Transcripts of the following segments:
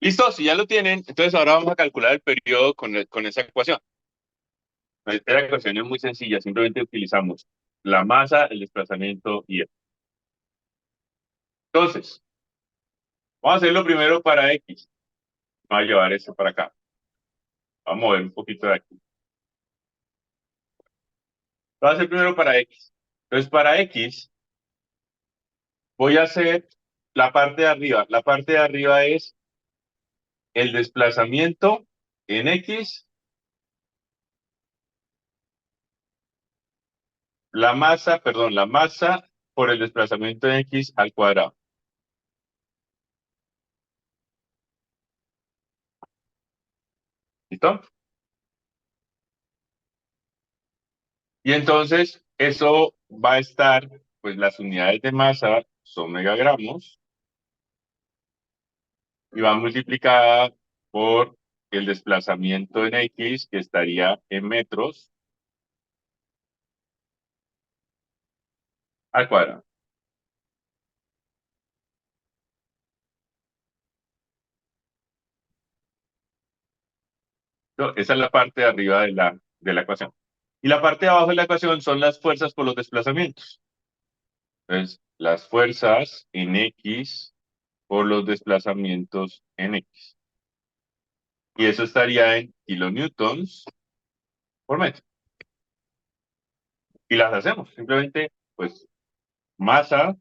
Listo, si ya lo tienen, entonces ahora vamos a calcular el periodo con esa ecuación. Esta ecuación es muy sencilla, simplemente utilizamos la masa, el desplazamiento y el. Entonces, vamos a hacerlo primero para X. Vamos a llevar esto para acá. Vamos a mover un poquito de aquí. Lo voy a hacer primero para X. Entonces, para X, voy a hacer la parte de arriba. La parte de arriba es el desplazamiento en X, la masa por el desplazamiento en X al cuadrado. ¿Listo? Y entonces, eso va a estar, pues las unidades de masa son megagramos y va multiplicada por el desplazamiento en X, que estaría en metros al cuadrado. Esa es la parte de arriba de la ecuación. Y la parte de abajo de la ecuación son las fuerzas por los desplazamientos. Entonces, las fuerzas en X por los desplazamientos en X. Y eso estaría en kilonewtons por metro. Y las hacemos. Simplemente, pues, masa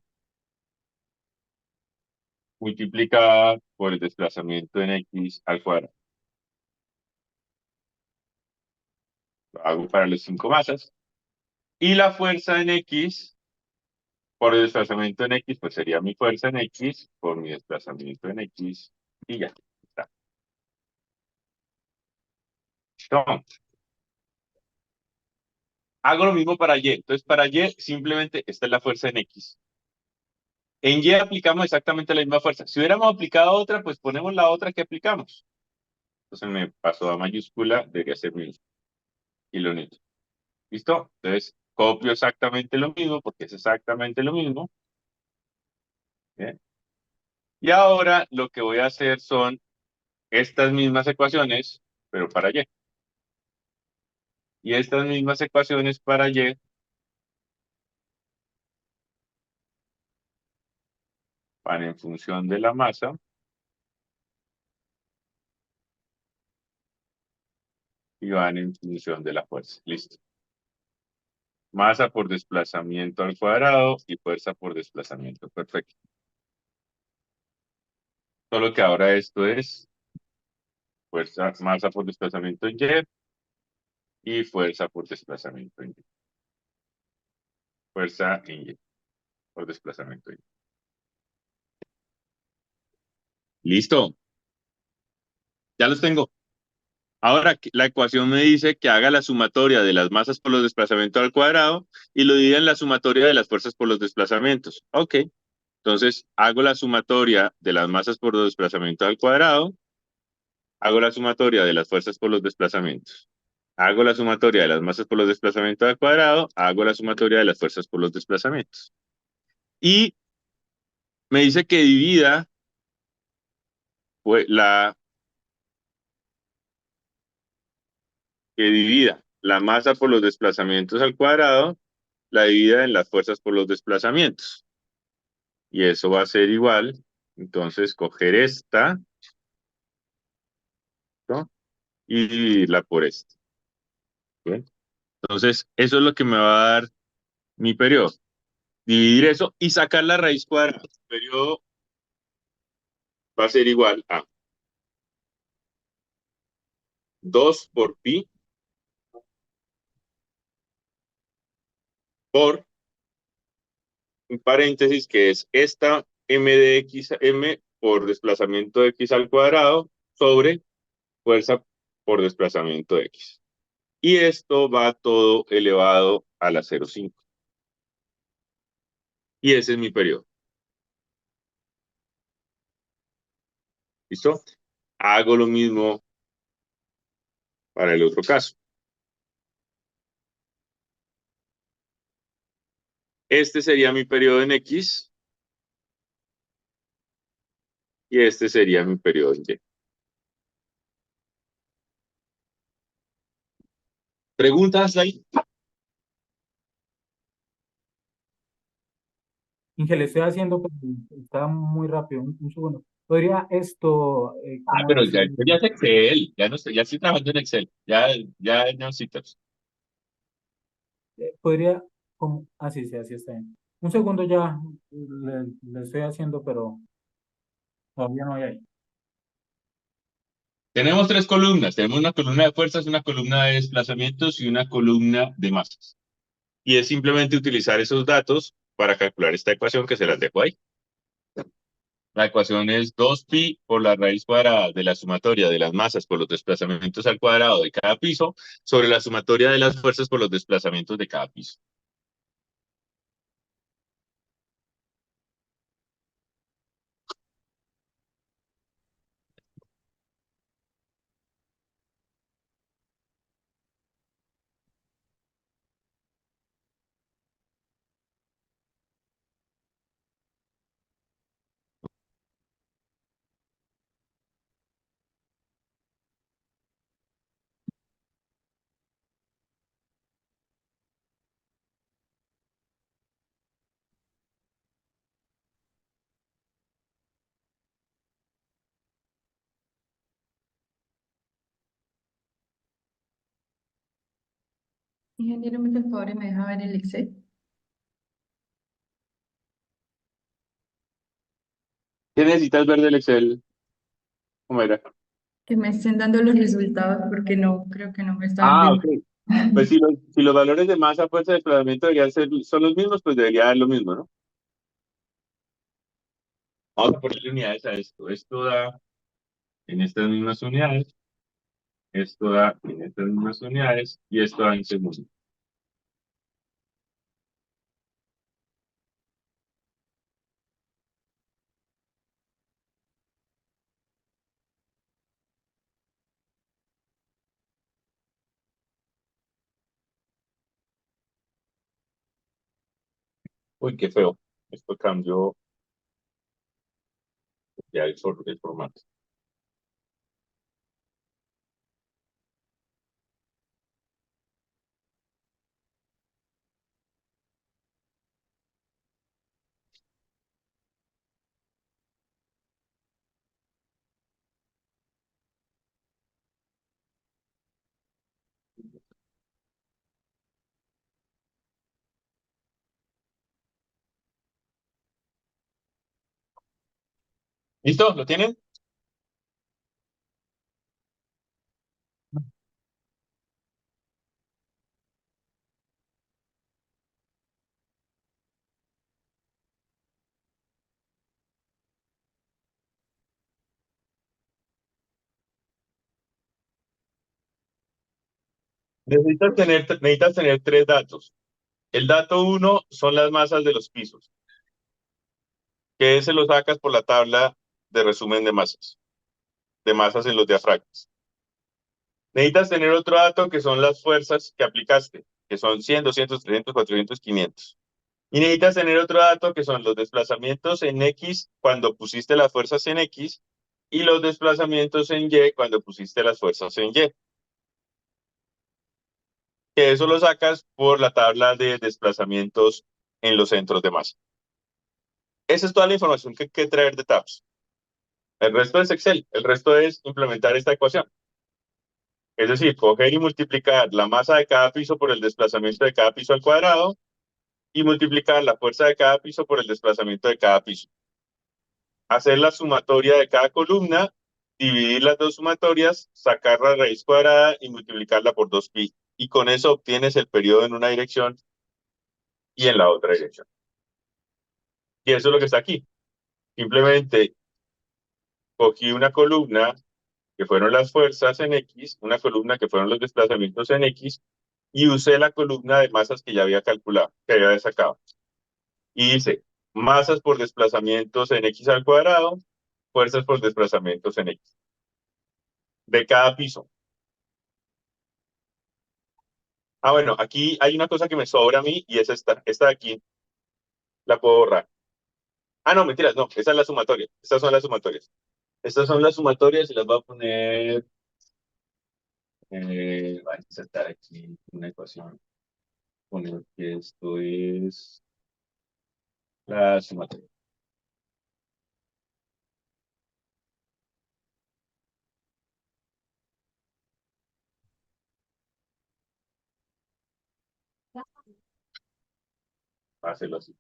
multiplicada por el desplazamiento en X al cuadrado. Lo hago para las 5 masas. Y la fuerza en X por el desplazamiento en X, pues sería mi fuerza en X por mi desplazamiento en X. Y ya. Está. Entonces, hago lo mismo para Y. Entonces, para Y, simplemente esta es la fuerza en X. En Y aplicamos exactamente la misma fuerza. Si hubiéramos aplicado otra, pues ponemos la otra que aplicamos. Entonces me pasó a mayúscula, debería ser 1000 kilonewtons. ¿Listo? Entonces copio exactamente lo mismo porque es exactamente lo mismo. ¿Bien? Y ahora lo que voy a hacer son estas mismas ecuaciones, pero para Y. Y estas mismas ecuaciones para Y van en función de la masa y van en función de la fuerza. Listo. Masa por desplazamiento al cuadrado y fuerza por desplazamiento. Perfecto. Solo que ahora esto es fuerza, masa por desplazamiento en Y fuerza por desplazamiento en Y. Fuerza en Y por desplazamiento en Y. Listo, ya los tengo. Ahora la ecuación me dice que haga la sumatoria de las masas por los desplazamientos al cuadrado y lo divida en la sumatoria de las fuerzas por los desplazamientos. Ok, entonces hago la sumatoria de las masas por los desplazamientos al cuadrado, hago la sumatoria de las fuerzas por los desplazamientos. Hago la sumatoria de las masas por los desplazamientos al cuadrado, hago la sumatoria de las fuerzas por los desplazamientos. Y me dice pues, que divida la masa por los desplazamientos al cuadrado, la divida en las fuerzas por los desplazamientos. Y eso va a ser igual. Entonces, coger esta, ¿no? Y dividirla por esta. ¿Bien? Entonces, eso es lo que me va a dar mi periodo. Dividir eso y sacar la raíz cuadrada. El periodo va a ser igual a 2 por pi por un paréntesis que es esta m de x m por desplazamiento de x al cuadrado sobre fuerza por desplazamiento de x. Y esto va todo elevado a la 0,5. Y ese es mi periodo. ¿Listo? Hago lo mismo para el otro caso. Este sería mi periodo en X y este sería mi periodo en Y. ¿Preguntas ahí? Inge, le estoy haciendo, pero está muy rápido. Un segundo. ¿Podría esto, Ah, cómo pero ya, decirlo? esto ya es Excel, ya no estoy, ya estoy trabajando en Excel, ya no necesitas. Podría, como, sí, sí, así está bien. Un segundo ya le estoy haciendo, pero todavía no hay ahí. Tenemos tres columnas, tenemos una columna de fuerzas, una columna de desplazamientos y una columna de masas. Y es simplemente utilizar esos datos para calcular esta ecuación que se las dejo ahí. La ecuación es 2pi por la raíz cuadrada de la sumatoria de las masas por los desplazamientos al cuadrado de cada piso sobre la sumatoria de las fuerzas por los desplazamientos de cada piso. Ingeniero, me hace el favor y me deja ver el Excel, ¿Qué necesitas ver del Excel? ¿Cómo era? que me estén dando los resultados porque no, creo que no me estaban Ah, viendo. ok. Pues si los valores de masa, fuerza de desplazamiento deberían ser, son los mismos, pues debería dar lo mismo, ¿no? Vamos a ponerle unidades a esto. Esto da en estas mismas unidades, esto da en estas mismas unidades y esto da en segundos. Uy, qué feo. Esto cambió ya el formato. ¿Listo? ¿Lo tienen? Necesitas tener tres datos. El dato uno son las masas de los pisos, que ese lo sacas por la tabla de resumen de masas en los diafragmas. Necesitas tener otro dato que son las fuerzas que aplicaste, que son 100, 200, 300, 400, 500. Y necesitas tener otro dato que son los desplazamientos en X cuando pusiste las fuerzas en X y los desplazamientos en Y cuando pusiste las fuerzas en Y. Que eso lo sacas por la tabla de desplazamientos en los centros de masa. Esa es toda la información que hay que traer de TAPS. El resto es Excel, el resto es implementar esta ecuación. Es decir, coger y multiplicar la masa de cada piso por el desplazamiento de cada piso al cuadrado y multiplicar la fuerza de cada piso por el desplazamiento de cada piso. Hacer la sumatoria de cada columna, dividir las dos sumatorias, sacar la raíz cuadrada y multiplicarla por 2pi. Y con eso obtienes el periodo en una dirección y en la otra dirección. Y eso es lo que está aquí. Simplemente cogí una columna que fueron las fuerzas en X, una columna que fueron los desplazamientos en X, y usé la columna de masas que ya había calculado, que había sacado. Y hice masas por desplazamientos en X al cuadrado, fuerzas por desplazamientos en X, de cada piso. Ah, bueno, aquí hay una cosa que me sobra a mí y es esta de aquí, la puedo borrar. Ah, no, mentiras, no, esa es la sumatoria, estas son las sumatorias. Estas son las sumatorias y las voy a poner Va a insertar aquí una ecuación con el que esto es la sumatoria. Va a hacerlo así.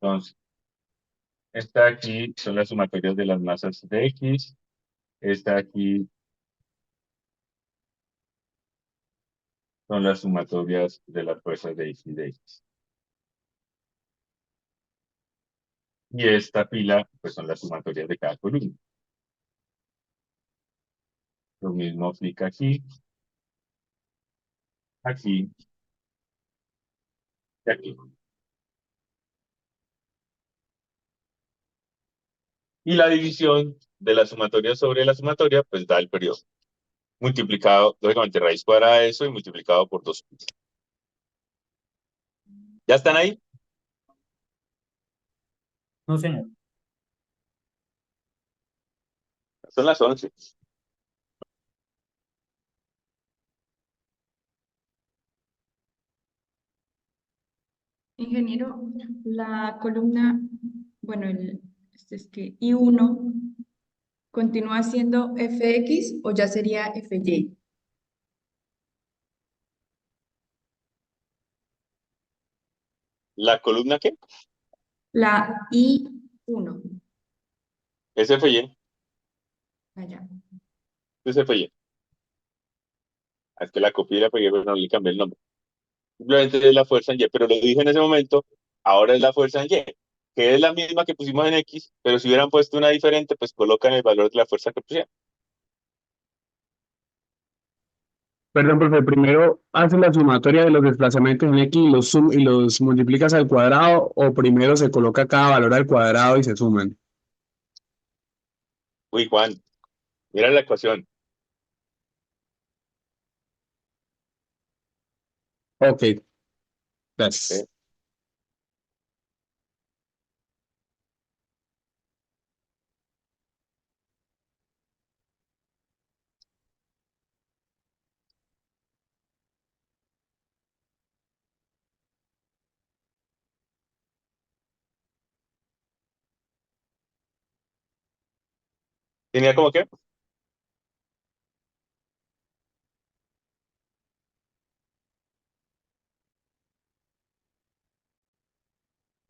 Entonces, esta aquí son las sumatorias de las masas de X. Esta aquí son las sumatorias de las fuerzas de X y de X. Y esta pila, pues son las sumatorias de cada columna. Lo mismo aplica aquí, aquí y aquí. Y la división de la sumatoria sobre la sumatoria, pues da el periodo. Multiplicado, lógicamente, raíz cuadrada de eso y multiplicado por 2. ¿Ya están ahí? No, señor. Son las 11. Ingeniero, la columna, bueno, este es que I1 continúa siendo Fx o ya sería Fy. ¿La columna qué? La I1. SFY. Allá. SFY. Es que la copié y la pegué, pero no le cambié el nombre. Simplemente es la fuerza en Y, pero lo dije en ese momento, ahora es la fuerza en Y, que es la misma que pusimos en X, pero si hubieran puesto una diferente, pues colocan el valor de la fuerza que pusieron. Perdón, profe, primero haces la sumatoria de los desplazamientos en X y y los multiplicas al cuadrado, o primero se coloca cada valor al cuadrado y se suman. Uy, Juan, mira la ecuación. Ok, ¿Eh? gracias. ¿Tenía como qué?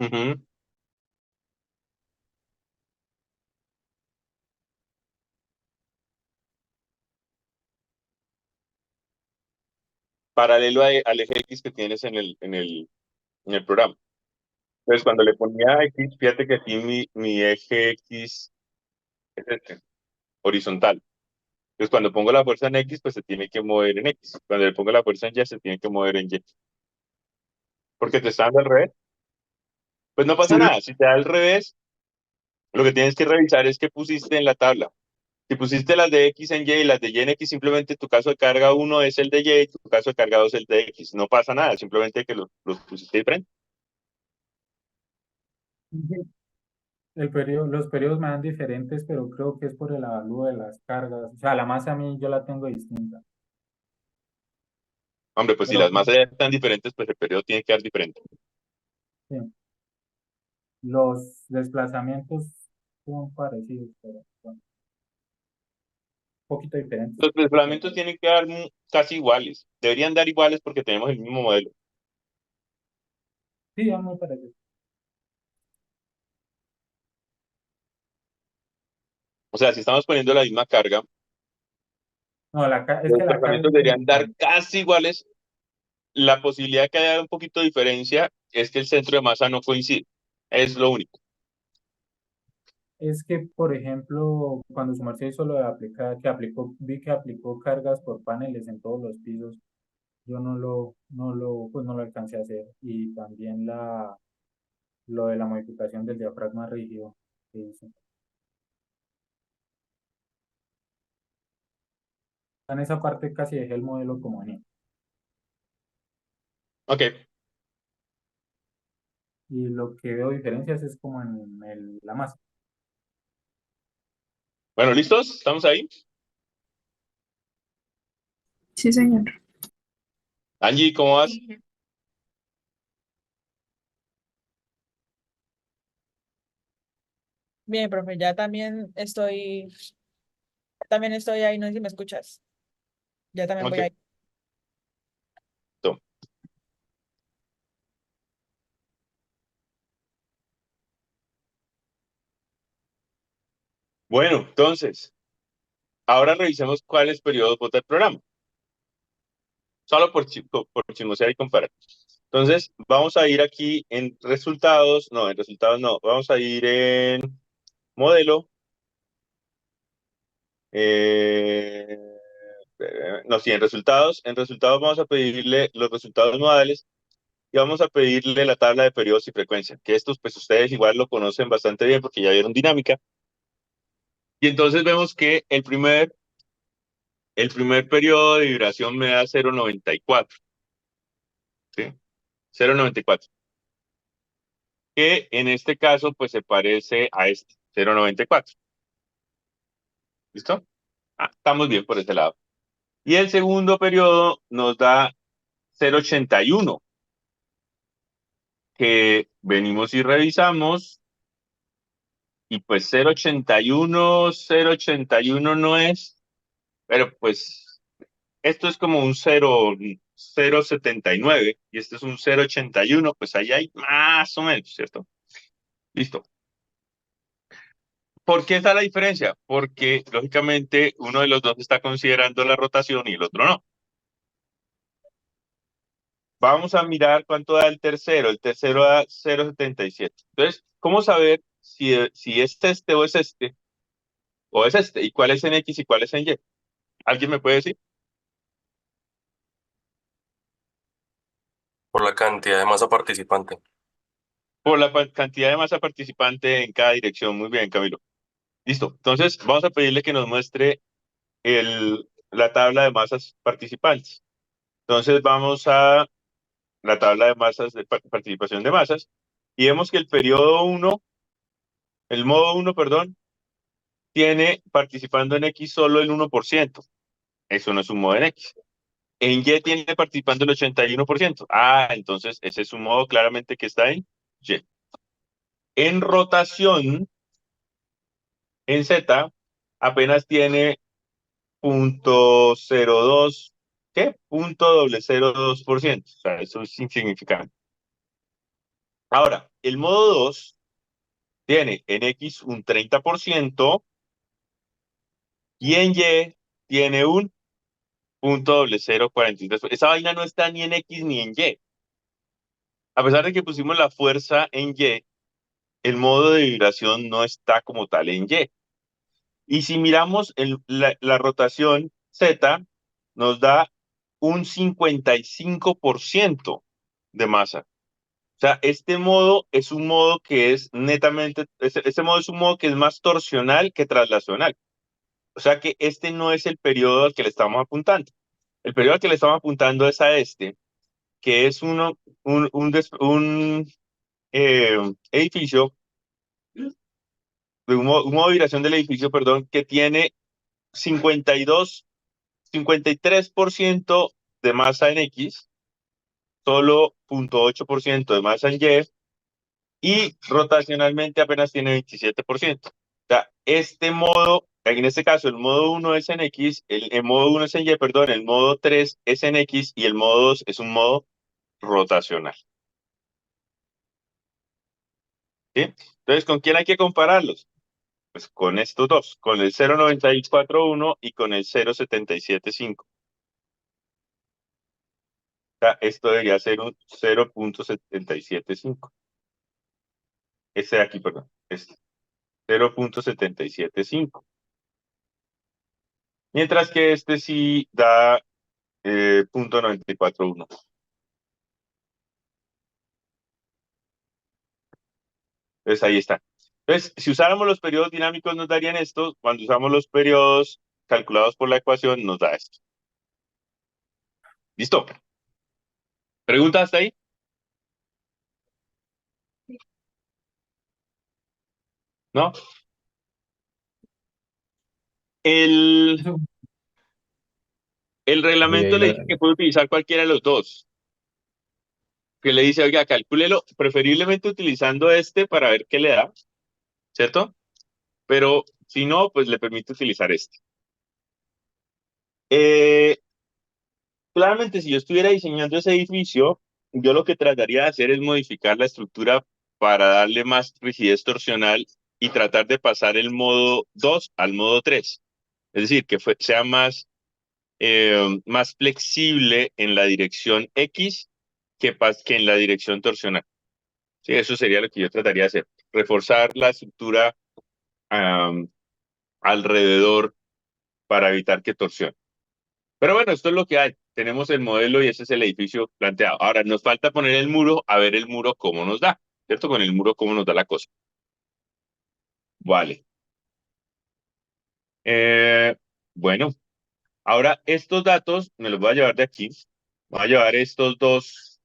Ujú. Paralelo al eje X que tienes en el programa. Entonces, cuando le ponía X, fíjate que aquí mi eje X es este, horizontal. Entonces, cuando pongo la fuerza en X, pues se tiene que mover en X. Cuando le pongo la fuerza en Y, se tiene que mover en Y. Porque te está dando al revés. Pues no Sí, pasa nada. Si te da al revés, lo que tienes que revisar es qué pusiste en la tabla. Si pusiste las de X en Y y las de Y en X, simplemente tu caso de carga uno es el de Y y tu caso de carga 2 es el de X. No pasa nada, simplemente que los pusiste diferente. Ujú. Los periodos me dan diferentes, pero creo que es por el avalúo de las cargas. O sea, la masa a mí yo la tengo distinta. Hombre, pues si Pero las masas ya están diferentes, pues el periodo tiene que dar diferente. sí, los desplazamientos son parecidos, pero bueno, un poquito diferentes. Los desplazamientos tienen que dar casi iguales. Deberían dar iguales porque tenemos el mismo modelo. Sí, son muy parecidos. O sea, si estamos poniendo la misma carga, No, es los que la carga desplazamientos es deberían dar diferencial. casi iguales. La posibilidad de que haya un poquito de diferencia es que el centro de masa no coincide. Es lo único. Es que, por ejemplo, cuando su merced hizo lo de aplicar, vi que aplicó cargas por paneles en todos los pisos, yo pues no lo alcancé a hacer. Y también lo de la modificación del diafragma rígido que hice. En esa parte casi dejé el modelo como venía. Ok. Y lo que veo diferencias es como en la masa. Bueno, ¿listos? ¿Estamos ahí? Sí, señor. Angie, ¿cómo vas? Sí. Bien, profe, ya también estoy ahí, no sé si me escuchas. Ya también voy Ok. ahí. Listo. Bueno, entonces, ahora revisemos cuáles periodos vota el programa. Solo por chismosear y comparar. Entonces, vamos a ir aquí en resultados. No, en resultados no. Vamos a ir en modelo. eh, no, sí, en resultados. En resultados vamos a pedirle los resultados modales y vamos a pedirle la tabla de periodos y frecuencia, que estos pues ustedes igual lo conocen bastante bien porque ya vieron dinámica. Y entonces vemos que el primer periodo de vibración me da 0,94, ¿sí? 0,94, que en este caso pues se parece a este, 0,94. ¿Listo? Estamos bien por este lado. Y el segundo periodo nos da 0,81, que venimos y revisamos, y pues 0,81 no es, pero pues esto es como un 0,79 y este es un 0,81, pues ahí hay más o menos, ¿cierto? Listo. ¿Por qué está la diferencia? Porque lógicamente uno de los dos está considerando la rotación y el otro no. Vamos a mirar cuánto da el tercero. El tercero da 0,77. Entonces, ¿cómo saber si es este o es este? O es este. ¿Y cuál es en X y cuál es en Y? ¿Alguien me puede decir? Por la cantidad de masa participante. Por la cantidad de masa participante en cada dirección. Muy bien, Camilo. Listo. Entonces, vamos a pedirle que nos muestre la tabla de masas participantes. Entonces, vamos a la tabla de masas, de participación de masas, y vemos que el modo 1, perdón, tiene participando en X solo el 1%. Eso no es un modo en X. En Y tiene participando el 81%. Entonces ese es un modo claramente que está en Y. En rotación, en Z, apenas tiene 0.02, ¿qué? 0.002%. O sea, eso es insignificante. Ahora, el modo 2 tiene en X un 30% y en Y tiene un 0.0043. Esa vaina no está ni en X ni en Y. A pesar de que pusimos la fuerza en Y, el modo de vibración no está como tal en Y. Y si miramos la rotación Z, nos da un 55% de masa. O sea, este modo es un modo que es netamente, este modo es un modo que es más torsional que traslacional. O sea que este no es el periodo al que le estamos apuntando. El periodo al que le estamos apuntando es a este, que es un edificio, un modo de vibración del edificio, perdón, que tiene 53% de masa en X, solo 0.8% de masa en Y, y rotacionalmente apenas tiene 27%. O sea, este modo, en este caso, el modo 1 es en X, el modo 1 es en Y, perdón, el modo 3 es en X y el modo 2 es un modo rotacional. ¿Sí? Entonces, ¿con quién hay que compararlos? Pues con estos dos, con el 0,941 y con el 0,775. O sea, esto debería ser un 0.775. Este de aquí, perdón, este 0.775. Mientras que este sí da 0.941. Entonces ahí está. Entonces, si usáramos los periodos dinámicos nos darían esto, cuando usamos los periodos calculados por la ecuación nos da esto. ¿Listo? ¿Pregunta hasta ahí? ¿No? El, Eso, el Y reglamento ahí le dice que puede utilizar cualquiera de los dos. Que le dice, oiga, calcúlelo, preferiblemente utilizando este para ver qué le da, ¿cierto? Pero si no, pues le permite utilizar este. Eh, Claramente, si yo estuviera diseñando ese edificio, yo lo que trataría de hacer es modificar la estructura para darle más rigidez torsional y tratar de pasar el modo 2 al modo 3. Es decir, que sea más flexible en la dirección X que en la dirección torsional. Sí, eso sería lo que yo trataría de hacer. Reforzar la estructura am, alrededor para evitar que torsione. Pero bueno, esto es lo que hay. Tenemos el modelo y ese es el edificio planteado. Ahora nos falta poner el muro, a ver el muro cómo nos da, ¿cierto? Con el muro cómo nos da la cosa. Vale. Eh, bueno, ahora estos datos me los voy a llevar de aquí. Voy a llevar estos dos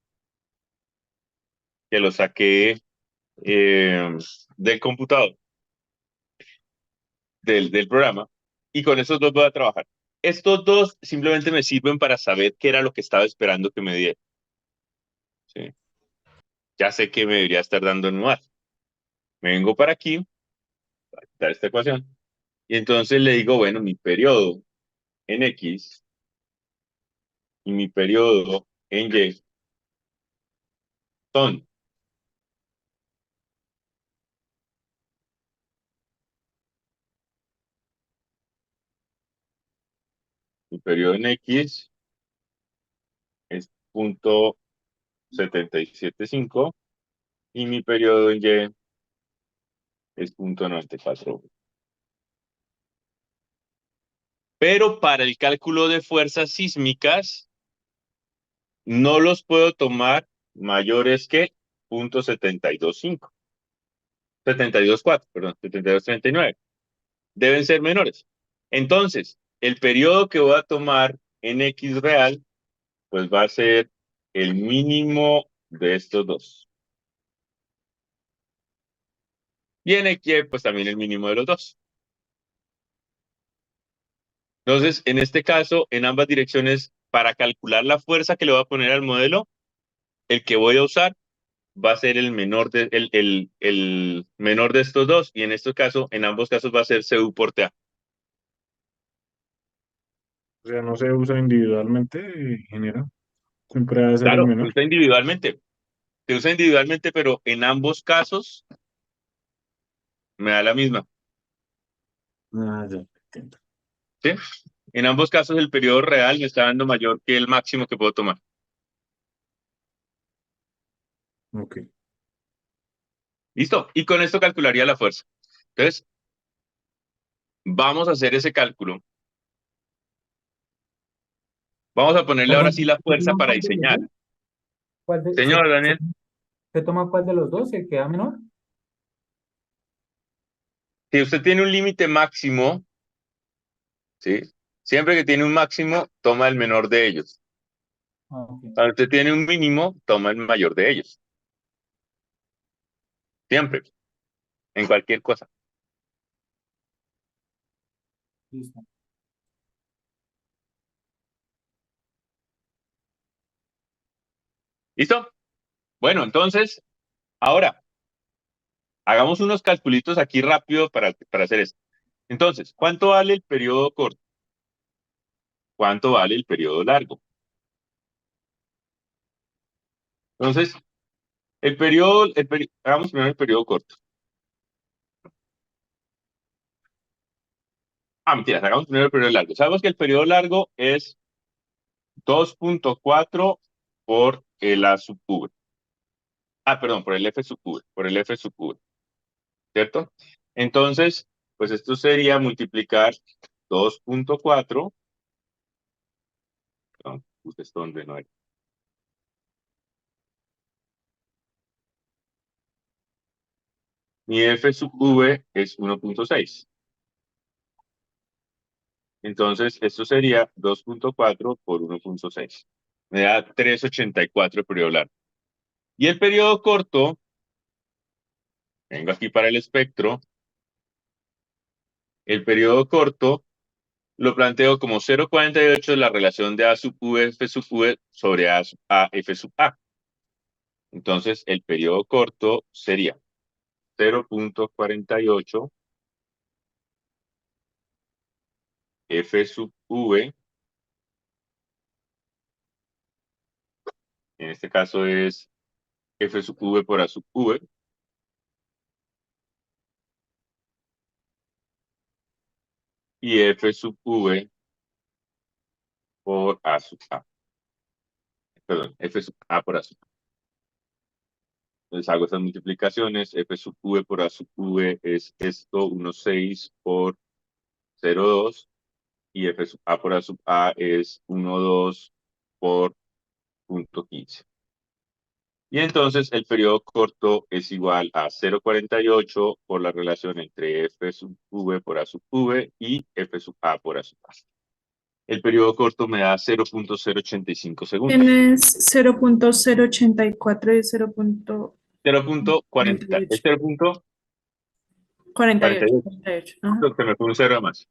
que los saqué del computador, del programa, y con esos dos voy a trabajar. Estos dos simplemente me sirven para saber qué era lo que estaba esperando que me diera. ¿Sí? Ya sé que me debería estar dando en lugar. Me vengo para aquí, para quitar esta ecuación, y entonces le digo, bueno, mi periodo en X y mi periodo en Y son mi periodo en X es 0.775 y mi periodo en Y es 0.94. Pero para el cálculo de fuerzas sísmicas no los puedo tomar mayores que 0.725, 72.4, perdón, 72.39. Deben ser menores. Entonces, el periodo que voy a tomar en X real, pues va a ser el mínimo de estos dos. Y en X, pues también el mínimo de los dos. Entonces, en este caso, en ambas direcciones, para calcular la fuerza que le voy a poner al modelo, el que voy a usar va a ser el menor de estos dos. Y en este caso, en ambos casos va a ser CU por TA. O sea, no se usa individualmente, genera. Siempre debe ser el Claro, menor. se usa individualmente, pero en ambos casos me da la misma. Ah, ya, entiendo. ¿Sí? En ambos casos el periodo real me está dando mayor que el máximo que puedo tomar. Ok. ¿Listo? Y con esto calcularía la fuerza. Entonces, vamos a hacer ese cálculo. Vamos a ponerle ahora Perdón, sí la ¿se fuerza toma para cuál de los diseñar. dos? ¿Cuál de- Señor Daniel, se toma cuál de los dos? ¿El que da menor? si usted tiene un límite máximo, ¿sí? Siempre que tiene un máximo, toma el menor de ellos. Ah, ok, Cuando usted tiene un mínimo, toma el mayor de ellos. Siempre, en cualquier cosa. listo. ¿Listo? Bueno, entonces, ahora, hagamos unos calculitos aquí rápido para hacer esto. Entonces, ¿cuánto vale el periodo corto? ¿Cuánto vale el periodo largo? Entonces, hagamos primero el periodo corto. Mentiras, hagamos primero el periodo largo. Sabemos que el periodo largo es 2.4 por el A sub V. Perdón, por el F sub V, por el F sub V, ¿cierto? Entonces, pues esto sería multiplicar 2.4, no, puse esto donde no era. Mi F sub V es 1.6. Entonces, esto sería 2.4 por 1.6. me da 3,84 el periodo largo. Y el periodo corto, vengo aquí para el espectro, el periodo corto lo planteo como 0,48 la relación de A sub V, F sub V sobre A sub A, F sub A. Entonces, el periodo corto sería 0,48 F sub V, en este caso es F sub V por A sub V, y F sub V por A sub A. Perdón, F sub A por A sub A. Entonces hago estas multiplicaciones, F sub V por A sub V es esto, 1,6 por 0,2, y F sub A por A sub A es 1,2 por 0,15. Y entonces el periodo corto es igual a 0,48 por la relación entre F sub V por A sub V y F sub A por A sub A. El periodo corto me da 0,085 segundos. Tienes 0,084 y 0,40. Es 0,48. 0,48. Ajá. Se me fue un cero más.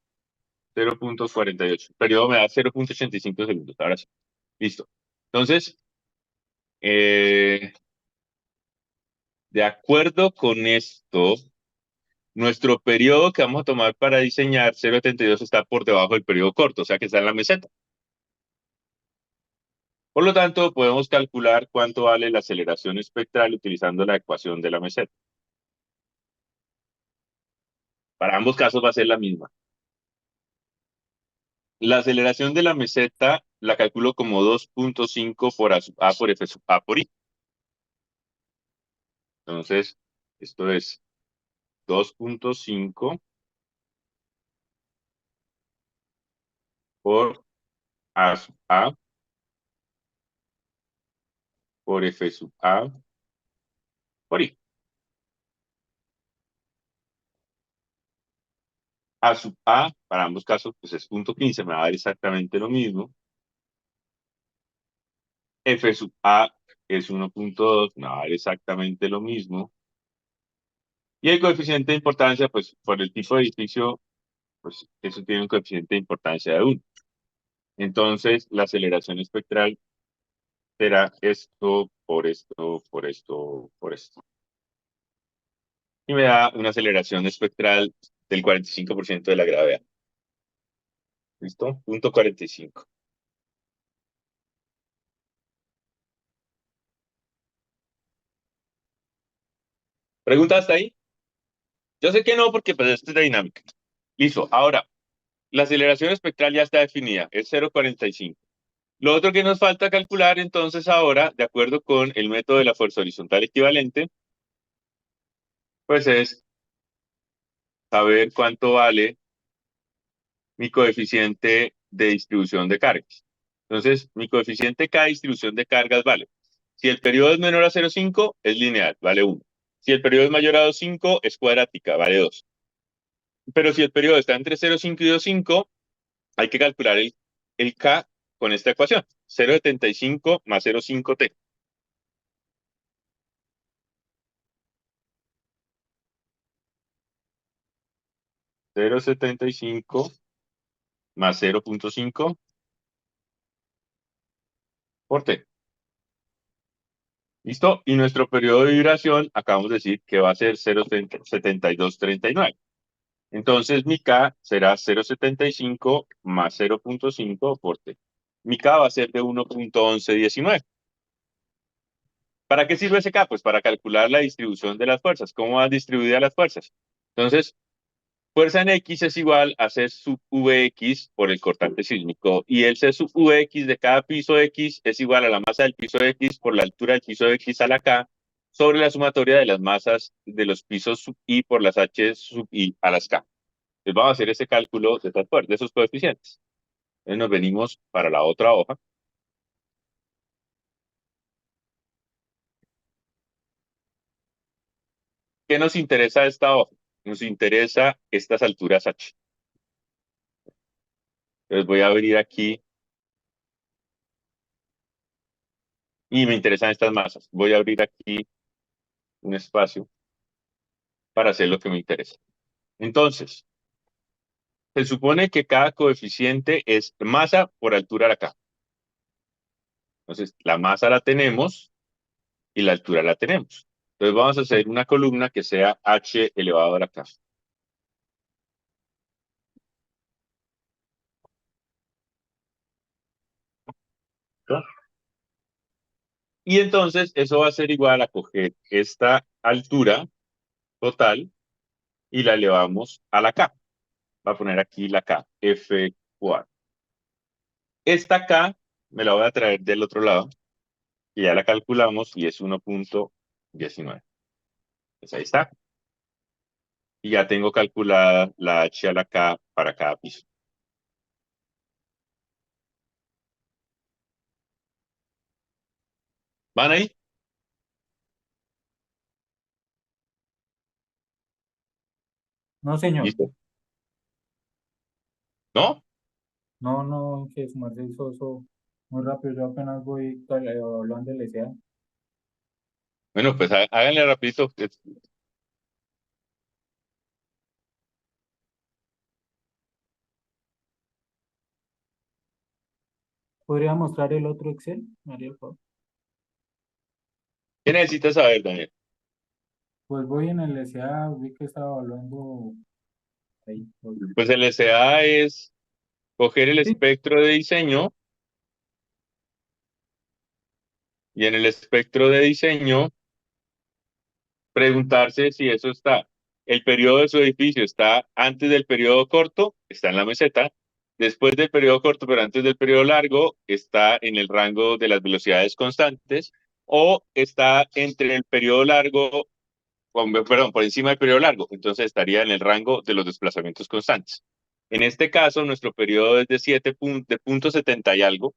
0,48. El periodo me da 0,85 segundos. Ahora sí. Listo. Entonces, de acuerdo con esto, nuestro periodo que vamos a tomar para diseñar 0,72 está por debajo del periodo corto, o sea que está en la meseta. Por lo tanto, podemos calcular cuánto vale la aceleración espectral utilizando la ecuación de la meseta. Para ambos casos va a ser la misma. La aceleración de la meseta la calculo como 2,5 por A sub A por F sub A por I. Entonces, esto es 2,5 por A sub A por F sub A por I. A sub A, para ambos casos, pues es 0,15, me va a dar exactamente lo mismo. F sub A es 1,2, me va a dar exactamente lo mismo. Y el coeficiente de importancia, pues por el tipo de edificio, pues eso tiene un coeficiente de importancia de 1. Entonces, la aceleración espectral será esto por esto, por esto, por esto. Y me da una aceleración espectral del 45% de la gravedad. ¿Listo? 0,45. ¿Pregunta hasta ahí? Yo sé que no, porque pues esto es de dinámica. Listo. Ahora, la aceleración espectral ya está definida, es 0,45. Lo otro que nos falta calcular entonces ahora, de acuerdo con el método de la fuerza horizontal equivalente, pues es saber cuánto vale mi coeficiente de distribución de cargas. Entonces, mi coeficiente K de distribución de cargas vale. Si el periodo es menor a 0,5, es lineal, vale 1. Si el periodo es mayor a 2,5, es cuadrática, vale 2. Pero si el periodo está entre 0,5 y 2,5, hay que calcular el K con esta ecuación. 0,75 más 0,5T. $0,75 más 0,5 por T. ¿Listo? Y nuestro periodo de vibración, acabamos de decir que va a ser 0,7239. Entonces, mi K será 0,75 más 0,5 por T. Mi K va a ser de 1,1119. ¿Para qué sirve ese K? Pues para calcular la distribución de las fuerzas. ¿Cómo van distribuidas las fuerzas? Entonces, fuerza en X es igual a C sub Vx por el cortante sísmico. Y el C sub Vx de cada piso X es igual a la masa del piso X por la altura del piso X a la K sobre la sumatoria de las masas de los pisos sub I por las H sub I a las K. Entonces vamos a hacer ese cálculo de esos coeficientes. Entonces nos venimos para la otra hoja. ¿Qué nos interesa esta hoja? Nos interesa estas alturas H. Entonces voy a abrir aquí y me interesan estas masas. Voy a abrir aquí un espacio para hacer lo que me interesa. Entonces, se supone que cada coeficiente es masa por altura a la K. Entonces, la masa la tenemos y la altura la tenemos. Entonces, vamos a hacer una columna que sea h elevado a la K. ¿No? Y entonces, eso va a ser igual a coger esta altura total y la elevamos a la K. Voy a poner aquí la K, F4. Esta K me la voy a traer del otro lado, y ya la calculamos y es 1.19. Pues ahí está. Y ya tengo calculada la H a la K para cada piso. ¿Van ahí? No, señor. ¿Listo? ¿No? No, no, que su merced hizo eso muy rápido. Yo apenas voy hablando del SA. Bueno, pues háganle rapidito. ¿Podría mostrar el otro Excel, María, por favor? ¿Qué necesitas saber, Daniel? Pues voy en el SA, vi que estaba hablando ahí. Voy. Pues el SA es coger el Sí, espectro de diseño y en el espectro de diseño preguntarse si eso está. El periodo de su edificio está antes del periodo corto, está en la meseta. Después del periodo corto, pero antes del periodo largo, está en el rango de las velocidades constantes. O está entre el periodo largo, perdón, por encima del periodo largo. Entonces estaría en el rango de los desplazamientos constantes. En este caso, nuestro periodo es de 7 de 0.70 y algo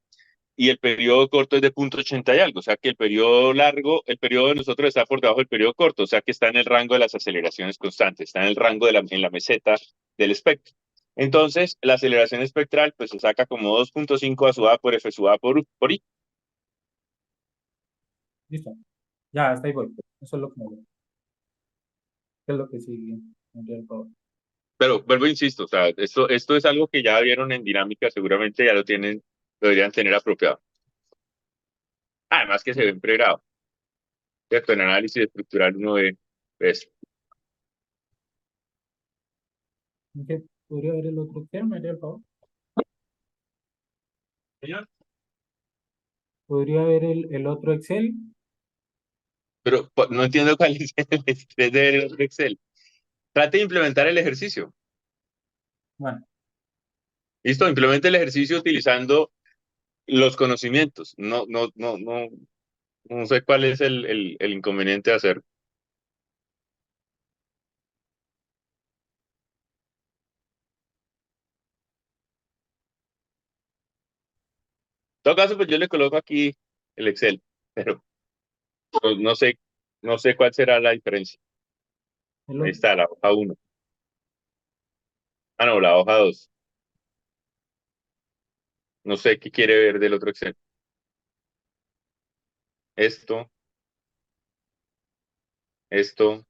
y el periodo corto es de 0.80 y algo, o sea que el periodo largo, el periodo de nosotros está por debajo del periodo corto, o sea que está en el rango de las aceleraciones constantes, está en el rango en la meseta del espectro. Entonces, la aceleración espectral pues se saca como 2.5 a su A por F sub A por I. listo. Ya, hasta ahí voy. Eso es lo que me voy. ¿Qué es lo que sigue, María, por favor? Pero vuelvo, insisto, o sea, esto es algo que ya vieron en dinámica, seguramente ya lo tienen, lo deberían tener apropiado. Además que se ve en pregrado, ¿cierto? En análisis estructural uno ve eso. ¿Qué? ¿Podría ver el otro Excel, María, por favor? Señor. ¿Podría ver el otro Excel? Pero no entiendo cuál es el estrés de ver el otro Excel. Trate de implementar el ejercicio. Bueno, Listo, implemente el ejercicio utilizando los conocimientos. No sé cuál es el inconveniente de hacer. En todo caso, pues yo le coloco aquí el Excel, pero pues, no sé cuál será la diferencia. el Ahí otro. está, la hoja uno. Ah, no, la hoja 2. No sé qué quiere ver del otro Excel. Esto, esto,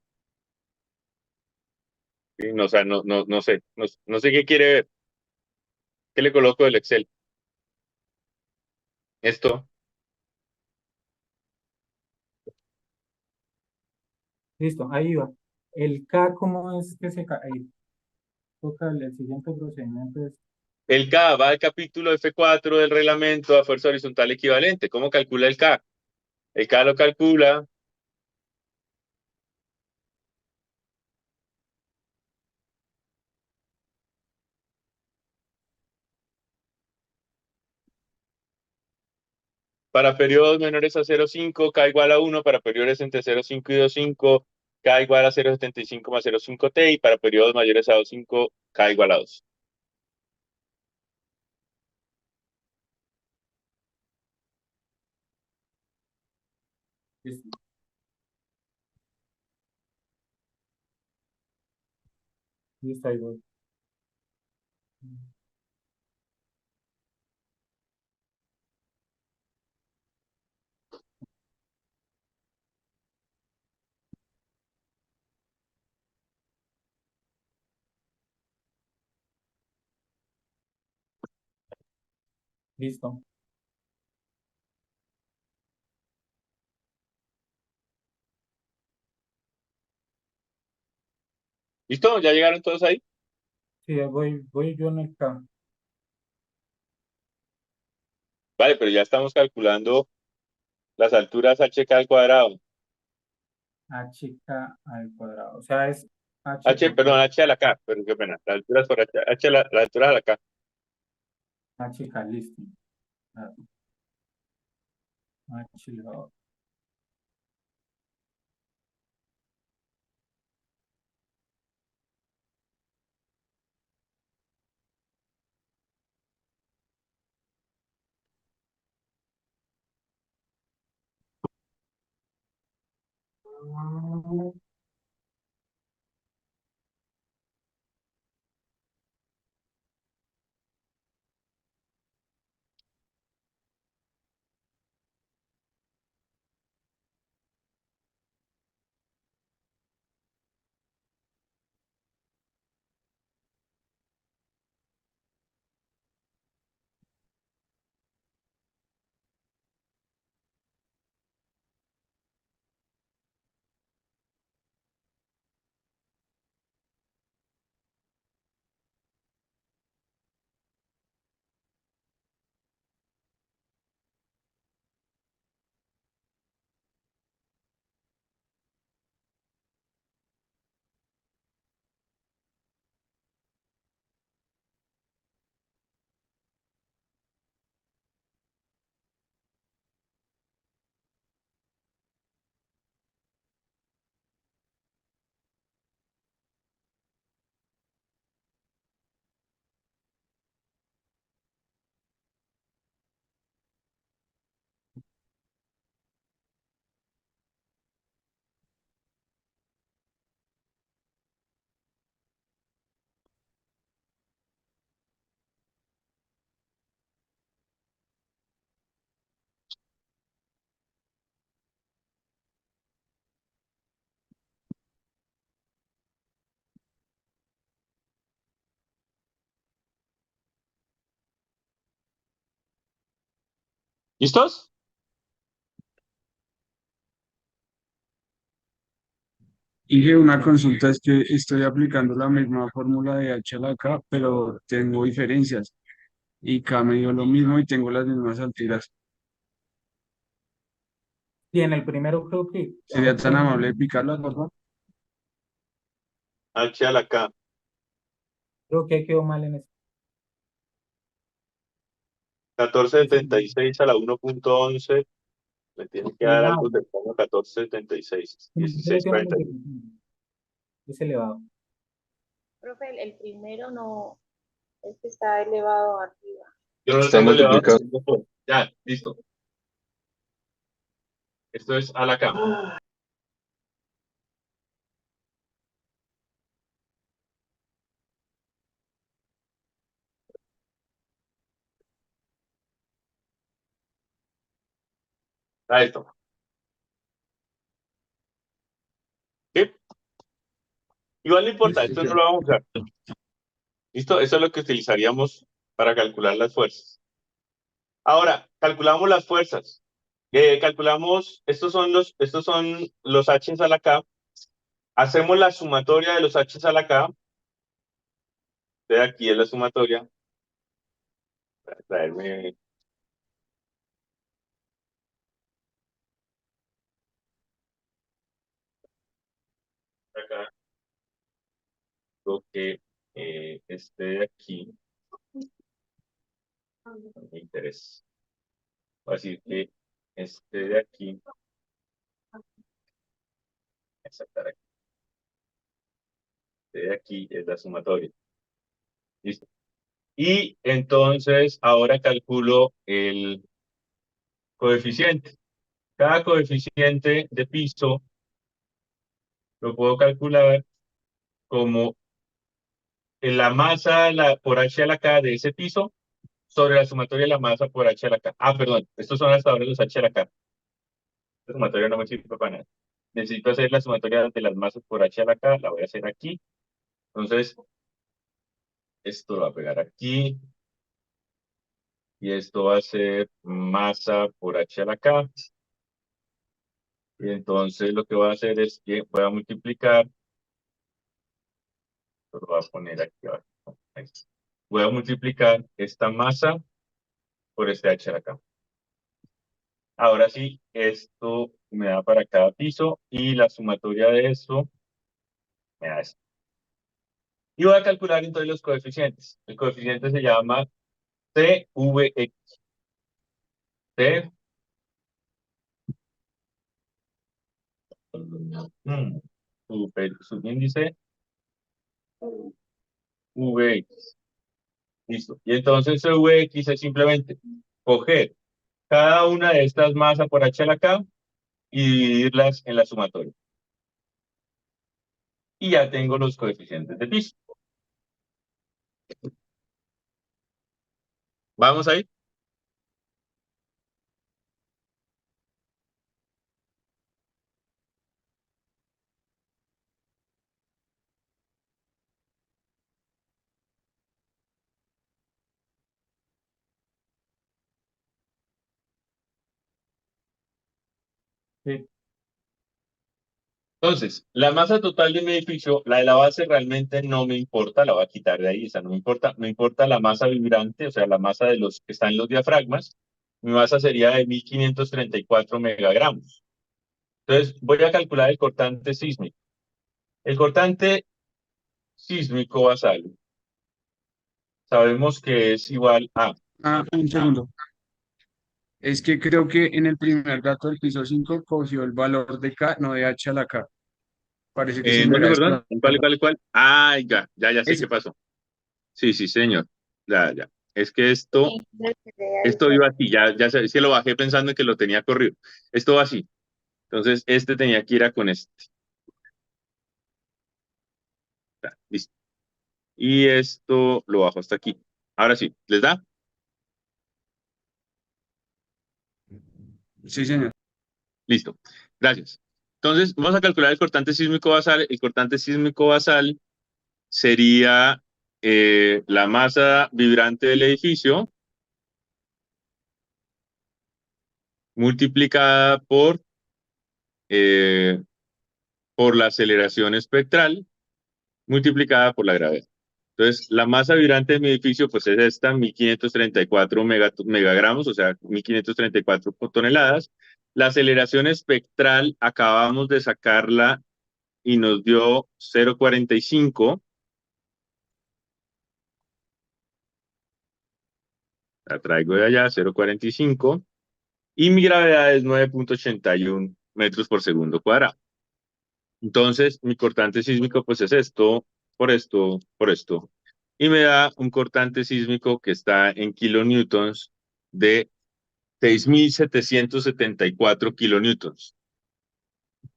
sí, no, o sea, no sé. No sé qué quiere ver. ¿Qué le coloco del Excel? Esto. Listo, ahí va. El K, ¿cómo es que ahí toca el siguiente procedimiento? Es, El K va al capítulo F4 del reglamento a fuerza horizontal equivalente. ¿Cómo calcula el K? El K lo calcula para periodos menores a 0,5, K igual a 1, para periodos entre 0,5 y 2,5, K igual a 0,75 más 0,5T, y para periodos mayores a 2,5, K igual a 2. listo, listo, ahí voy. Listo. ¿Listo? ¿Ya llegaron todos ahí? Sí, voy yo en el K. Vale, pero ya estamos calculando las alturas HK al cuadrado. HK al cuadrado. O sea, es H H, por perdón, H a la K, pero qué pena. Las alturas por H, la altura a la K. HK, listo. Ah, H elevado. ¿Listos? Y una consulta es que estoy aplicando la misma fórmula de H a la K, pero tengo diferencias. Y K me dio lo mismo y tengo las mismas alturas. Y en el primero creo que ¿Sería tan amable de picarlas, por favor? H a la K. creo que quedó mal en este. 1476 a la 1.11. Me tiene que dar algo Elevado. cercano a 1476. Creo que es 1641. es elevado. Profe, el primero no, este está elevado arriba. Yo no lo Está tengo elevado. multiplicado. Ya, listo. Esto es a la K. A esto. ¿Sí? Igual no importa, esto no lo vamos a usar. ¿Listo? Eso es lo que utilizaríamos para calcular las fuerzas. Ahora, calculamos las fuerzas. Calculamos, estos son los H a la K. Hacemos la sumatoria de los H a la K. De aquí es la sumatoria. Voy a traerme acá lo que esté de aquí. No me interesa. Voy a decir que este de aquí. Exactar aquí. Este de aquí es la sumatoria. ¿Listo? Y entonces ahora calculo el coeficiente. Cada coeficiente de piso lo puedo calcular como en la masa por H a la K de ese piso sobre la sumatoria de la masa por H a la K. Ah, perdón, estos son hasta ahora los H a la K. Esta sumatoria no me sirve para nada. Necesito hacer la sumatoria de las masas por H a la K, la voy a hacer aquí. Entonces, esto lo voy a pegar aquí. y esto va a ser masa por h a la k. Y entonces lo que voy a hacer es que voy a multiplicar, lo voy a poner aquí abajo. Ahí está. Voy a multiplicar esta masa por este h a la k. Ahora sí, esto me da para cada piso y la sumatoria de esto me da esto. Y voy a calcular entonces los coeficientes. El coeficiente se llama CVX. C, subíndice VX. Listo. Y entonces VX es simplemente coger cada una de estas masas por h a la k y dividirlas en la sumatoria. Y ya tengo los coeficientes de piso. ¿Vamos ahí? Sí, Entonces, la masa total de mi edificio, la de la base realmente no me importa, la voy a quitar de ahí, esa no me importa, me importa la masa vibrante, o sea, la masa de los que están en los diafragmas. Mi masa sería de 1534 megagramos. Entonces, voy a calcular el cortante sísmico. El cortante sísmico basal, sabemos que es igual a... Ah, un segundo. Es que creo que en el primer dato del piso 5 cogió el valor de K, no de H a la K. Parece que se me ¿Dónde, hubiera perdón? ¿En cuál, desplazado. cuál, cuál? Ah, ya sé Es, qué pasó. Sí, sí, señor. Ya. Es que esto, Sí, debe ser de ahí, esto iba así, ya sé, es que lo bajé pensando en que lo tenía corrido. Esto va así. Entonces, este tenía que ir a con este. Ya, listo. Y esto lo bajo hasta aquí. Ahora sí, ¿les da? sí, señor. Listo. Gracias. Entonces, vamos a calcular el cortante sísmico basal. El cortante sísmico basal sería la masa vibrante del edificio multiplicada por la aceleración espectral multiplicada por la gravedad. Entonces, la masa vibrante de mi edificio, pues es esta, 1534 megagramos, o sea, 1534 toneladas. La aceleración espectral, acabamos de sacarla y nos dio 0,45. La traigo de allá, 0,45. Y mi gravedad es 9,81 metros por segundo cuadrado. Entonces, mi cortante sísmico, pues es esto, por esto, por esto. Y me da un cortante sísmico que está en kilonewtons de 6.774 kilonewtons.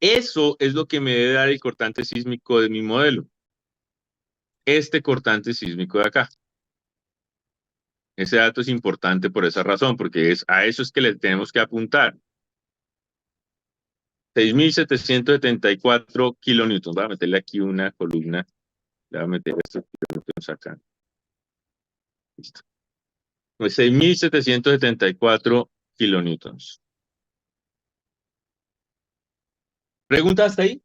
Eso es lo que me debe dar el cortante sísmico de mi modelo. Este cortante sísmico de acá. Ese dato es importante por esa razón, porque a eso es que le tenemos que apuntar. 6.774 kilonewtons. Voy a meterle aquí una columna. Le voy a meter estos kilonewtons acá. Listo. Pues 6.774 kilonewtons. ¿Pregunta hasta ahí?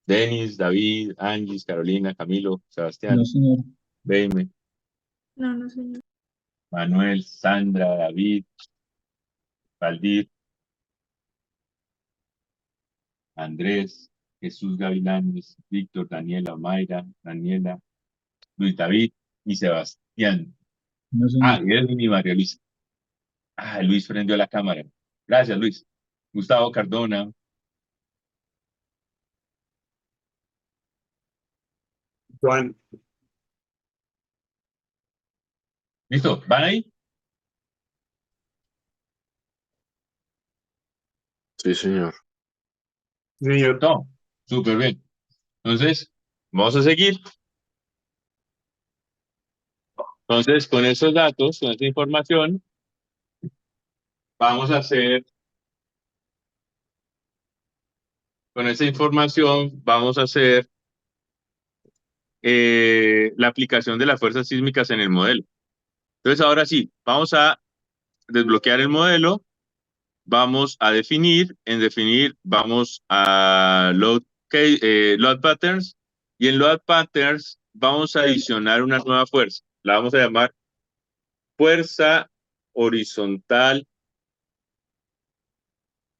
Denis, David, Angie, Carolina, Camilo, no, Sebastián, señor. Beime, No, no, señor. Manuel, Sandra, David, Valdir, Andrés, Jesús Gavilanes, Víctor, Daniela, Mayra, Daniela, Luis David y Sebastián. No, Ah, señor. y Edwin y María Luisa. Ah, Luis prendió la cámara. Gracias, Luis. Gustavo Cardona. Juan, ¿Listo? ¿Van ahí? Sí, señor. señor. No. Súper bien. Entonces, vamos a seguir. Entonces, con esos datos, con esta información, vamos a hacer Con esa información vamos a hacer la aplicación de las fuerzas sísmicas en el modelo. Entonces, ahora sí, vamos a desbloquear el modelo, vamos a definir, en definir vamos a load patterns, y en load patterns vamos a adicionar una nueva fuerza. La vamos a llamar fuerza horizontal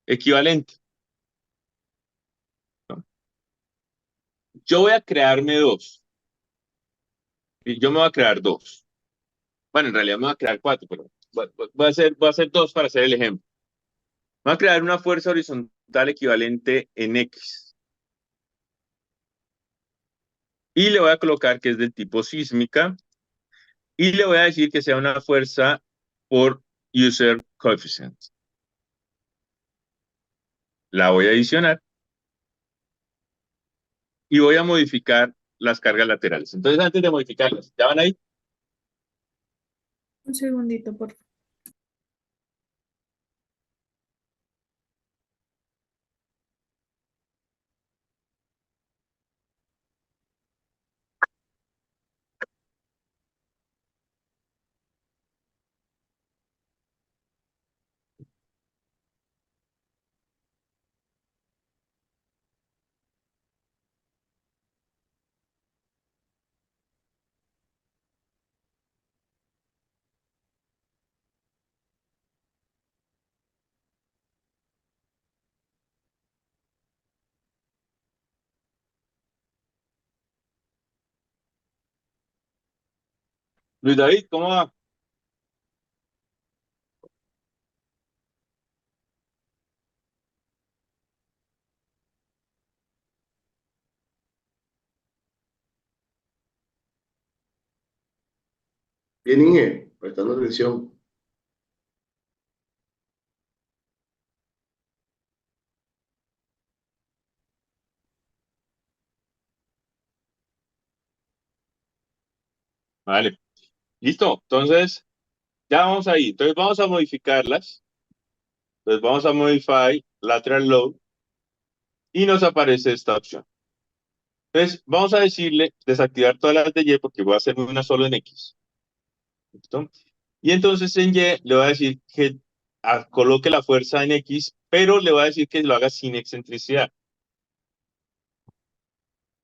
equivalente, ¿no? Yo voy a crearme dos. Y yo me voy a crear dos. Bueno, en realidad me voy a crear cuatro, pero voy a hacer dos para hacer el ejemplo. Voy a crear una fuerza horizontal equivalente en X. Y le voy a colocar que es del tipo sísmica. Y le voy a decir que sea una fuerza por user coefficient. La voy a adicionar y voy a modificar las cargas laterales. Entonces, antes de modificarlas, ¿ya van ahí? Un segundito, por favor. Luis David, ¿cómo va? Bien, Inge, prestando atención. Vale. Listo. Entonces, ya vamos ahí. Entonces, vamos a modificarlas. Entonces, vamos a modify lateral load y nos aparece esta opción. Entonces, vamos a decirle desactivar todas las de Y porque voy a hacer una solo en X. ¿Listo? Y entonces en Y le voy a decir que coloque la fuerza en X, pero le voy a decir que lo haga sin excentricidad.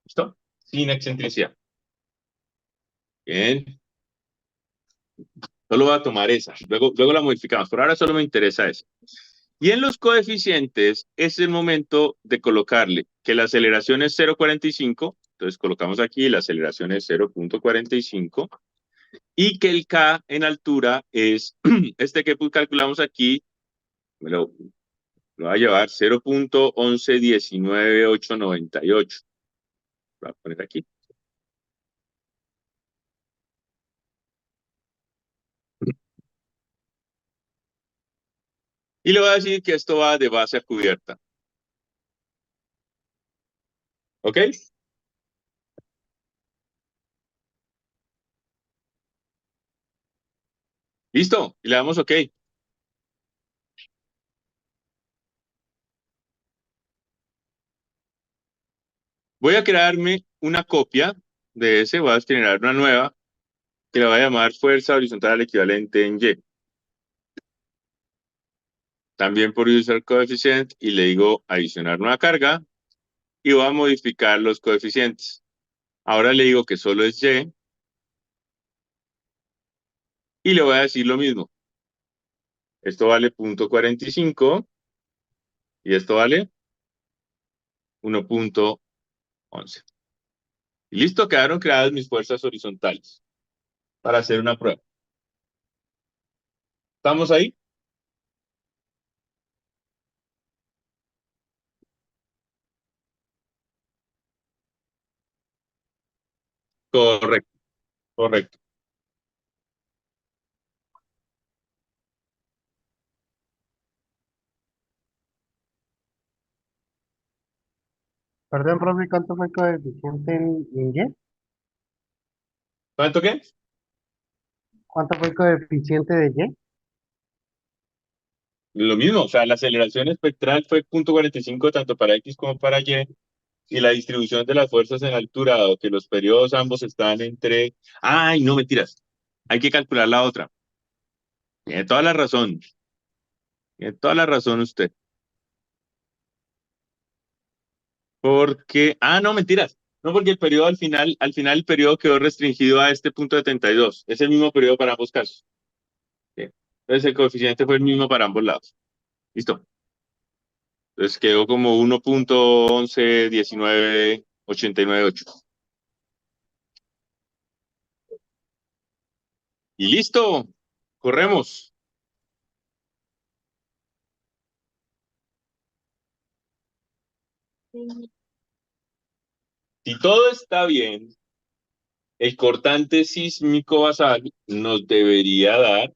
¿Listo? Sin excentricidad. Bien. Solo voy a tomar esa. Luego la modificamos. Por ahora solo me interesa esa. Y en los coeficientes es el momento de colocarle que la aceleración es 0,45. Entonces colocamos aquí la aceleración es 0,45. Y que el K en altura es este que calculamos aquí. Lo va a llevar 0.1119898. Lo voy a poner aquí. Y le voy a decir que esto va de base a cubierta. ¿Ok? ¿Listo? Y le damos OK. Voy a crearme una copia de ese. Voy a generar una nueva que le voy a llamar fuerza horizontal equivalente en Y. También por user coefficient y le digo adicionar nueva carga y voy a modificar los coeficientes. Ahora le digo que solo es Y y le voy a decir lo mismo. Esto vale 0.45 y esto vale 1.11. Y listo, quedaron creadas mis fuerzas horizontales para hacer una prueba. ¿Estamos ahí? Correcto, correcto. Perdón, profe, ¿cuánto fue el coeficiente en Y? ¿Cuánto qué? ¿Cuánto fue el coeficiente de Y? Lo mismo, o sea, la aceleración espectral fue 0,45 tanto para X como para y la distribución de las fuerzas en altura, dado que los periodos ambos están entre... ¡Ay, no, mentiras! Hay que calcular la otra. Tiene toda la razón. Tiene toda la razón usted. Porque... Ah, no, mentiras. No, porque el periodo al final el periodo quedó restringido a este punto de 72. Es el mismo periodo para ambos casos. ¿Sí? Entonces el coeficiente fue el mismo para ambos lados. Listo. Entonces quedó como 1,111989,8. Y listo. Corremos. Si todo está bien, el cortante sísmico basal nos debería dar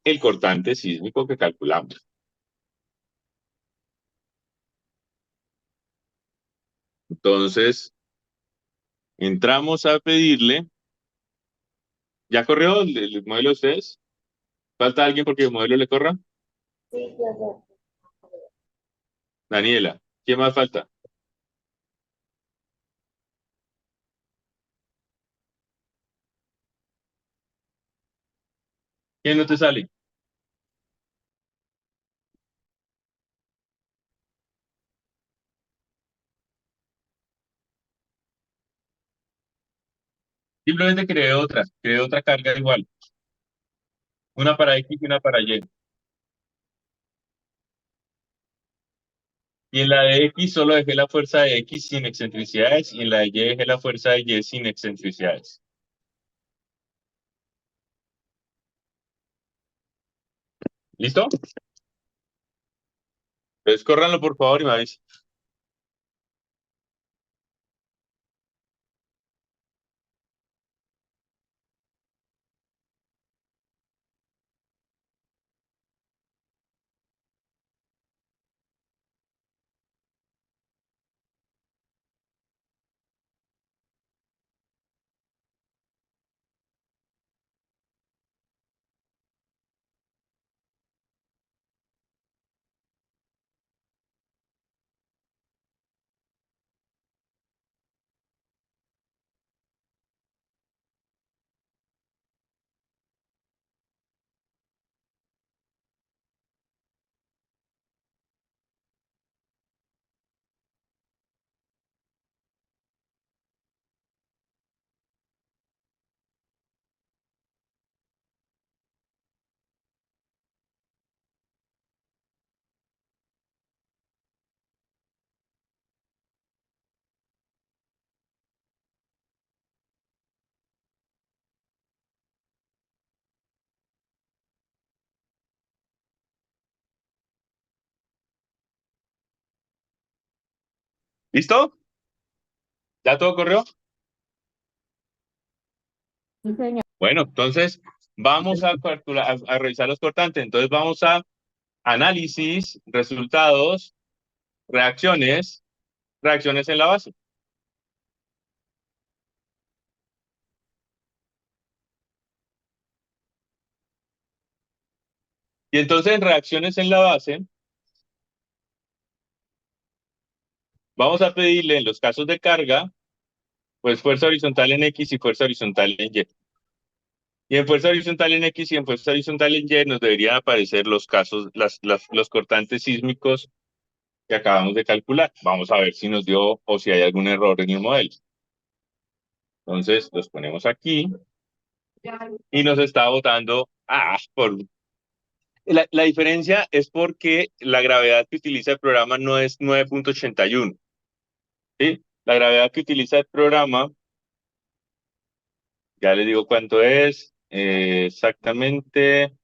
el cortante sísmico que calculamos. Entonces, entramos a pedirle. ¿Ya corrió el modelo de ustedes? ¿Falta alguien porque el modelo le corra? Sí, ya, ya. Daniela. ¿Quién más falta? ¿Quién no te sale? Simplemente creé otra carga igual. Una para X y una para Y. Y en la de X solo dejé la fuerza de X sin excentricidades y en la de Y dejé la fuerza de Y sin excentricidades. ¿Listo? Entonces córranlo por favor y me avisan. ¿Listo? ¿Ya todo corrió? Bueno, entonces vamos a calcular, a revisar los cortantes. Entonces vamos a análisis, resultados, reacciones, reacciones en la base. Y entonces en reacciones en la base, vamos a pedirle en los casos de carga, pues fuerza horizontal en X y fuerza horizontal en Y. Y en fuerza horizontal en X y en fuerza horizontal en Y nos deberían aparecer los casos, los cortantes sísmicos que acabamos de calcular. Vamos a ver si nos dio o si hay algún error en el modelo. Entonces los ponemos aquí y nos está botando. La diferencia es porque la gravedad que utiliza el programa no es 9,81. ¿Sí? La gravedad que utiliza el programa, ya les digo cuánto es, exactamente.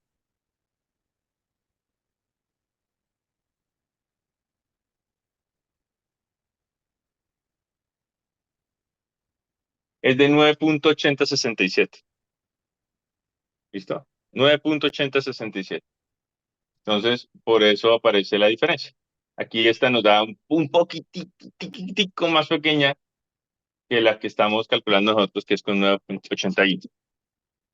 Es de 9,8067. ¿Listo? 9,8067. Entonces, por eso aparece la diferencia. Aquí esta nos da un poquitico más pequeña que la que estamos calculando nosotros, que es con 9,81.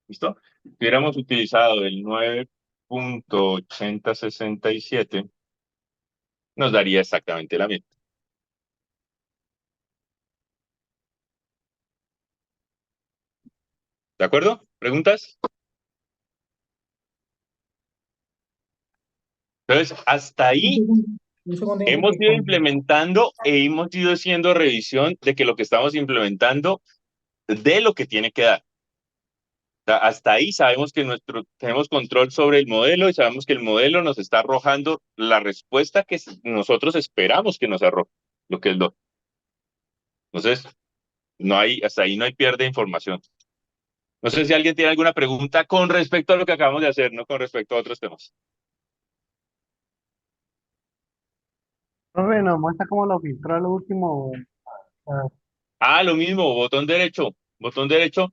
¿Listo? Si hubiéramos utilizado el 9 10.8067 nos daría exactamente la misma. ¿De acuerdo? ¿Preguntas? Entonces, hasta ahí Un segundo, hemos Enrique, ido implementando e hemos ido haciendo revisión de que lo que estamos implementando de lo que tiene que dar. O sea, hasta ahí sabemos que tenemos control sobre el modelo y sabemos que el modelo nos está arrojando la respuesta que nosotros esperamos que nos arroje, lo que es lo. Entonces, hasta ahí no hay pierde de información. No sé si alguien tiene alguna pregunta con respecto a lo que acabamos de hacer, no con respecto a otros temas. Profe, nos muestra cómo lo filtró al último. Ah, Lo mismo, botón derecho. Botón derecho.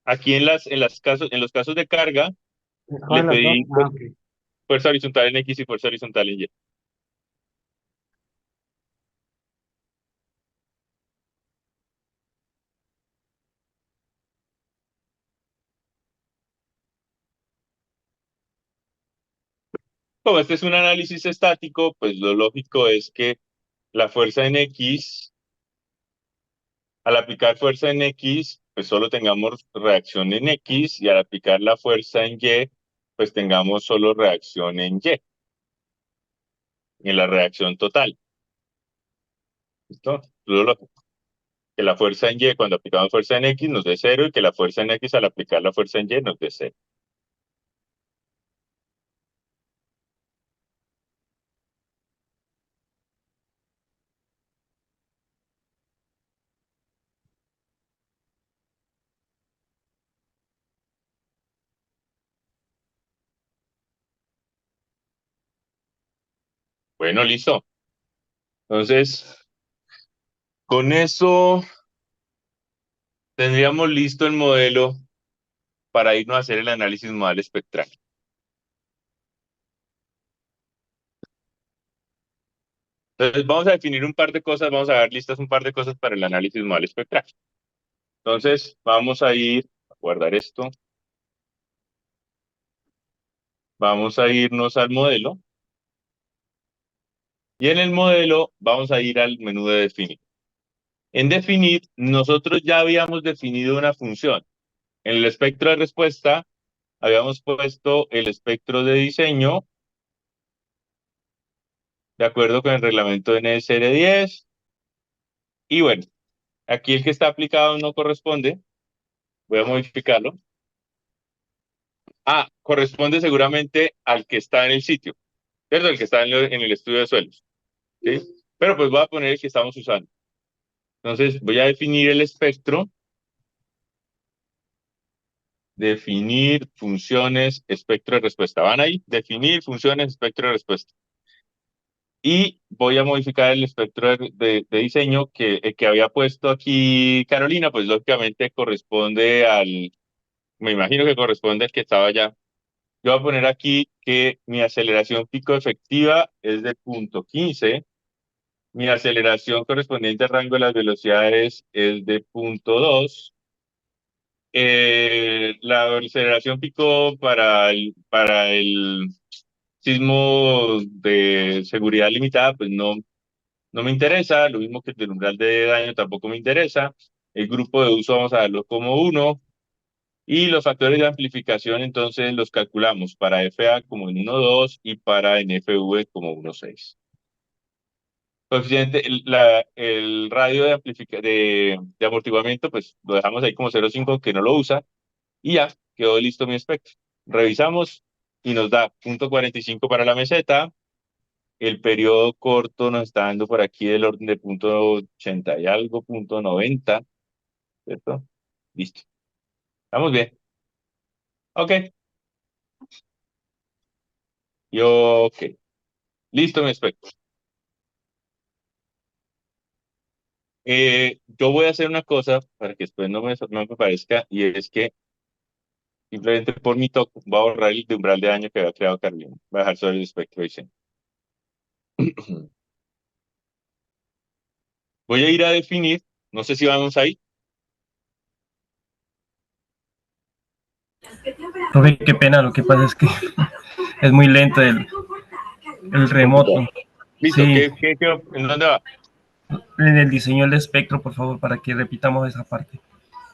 Aquí en los casos de carga, escoge le los dos. pedí Ah, ok. fuerza horizontal en X y fuerza horizontal en Y. Como este es un análisis estático, pues lo lógico es que la fuerza en X, al aplicar fuerza en X, pues solo tengamos reacción en X y al aplicar la fuerza en Y, pues tengamos solo reacción en Y, en la reacción total. ¿Listo? Lo lógico. Que la fuerza en Y cuando aplicamos fuerza en X nos dé 0 y que la fuerza en X al aplicar la fuerza en Y nos dé 0. Bueno, listo. Entonces, con eso tendríamos listo el modelo para irnos a hacer el análisis modal espectral. Entonces, vamos a definir un par de cosas, vamos a dar listas un par de cosas para el análisis modal espectral. Entonces, vamos a guardar esto. Vamos a irnos al modelo. Y en el modelo vamos a ir al menú de definir. En definir, nosotros ya habíamos definido una función. En el espectro de respuesta, habíamos puesto el espectro de diseño de acuerdo con el reglamento NSR10. Y bueno, aquí el que está aplicado no corresponde. Voy a modificarlo. Corresponde seguramente al que está en el sitio, ¿cierto? El que está en el estudio de suelos, ¿sí? Pero pues voy a poner el que estamos usando. Entonces voy a definir el espectro. Definir funciones, espectro de respuesta. Van ahí, definir funciones, espectro de respuesta. Y voy a modificar el espectro de diseño que el que había puesto aquí Carolina, pues lógicamente corresponde me imagino que corresponde al que estaba allá. Yo voy a poner aquí que mi aceleración pico efectiva es de 0.15, mi aceleración correspondiente al rango de las velocidades es de 0.2, la aceleración pico para el sismo de seguridad limitada, pues no me interesa, lo mismo que el del umbral de daño tampoco me interesa. El grupo de uso vamos a darlo como 1 y los factores de amplificación entonces los calculamos para FA como en 1,2 y para NFV como 1,6. Coeficiente, el radio de amortiguamiento, pues lo dejamos ahí como 0,5 que no lo usa y ya quedó listo mi espectro. Revisamos y nos da 0.45 para la meseta. El periodo corto nos está dando por aquí del orden de 0.80 y algo, 0.90, ¿cierto? Listo. Estamos bien. Ok. Ok. Listo mi espectro. Yo voy a hacer una cosa para que después no me parezca, y es que simplemente por mi toque voy a borrar el de umbral de daño que había creado Carolina. Voy a dejar solo el espectro de diseño. Voy a ir a definir, no sé si vamos ahí. Profe, qué pena, lo que pasa es que Es muy lento el remoto. Listo, Sí, ¿en dónde va? en el diseño del espectro, por favor, para que repitamos esa parte.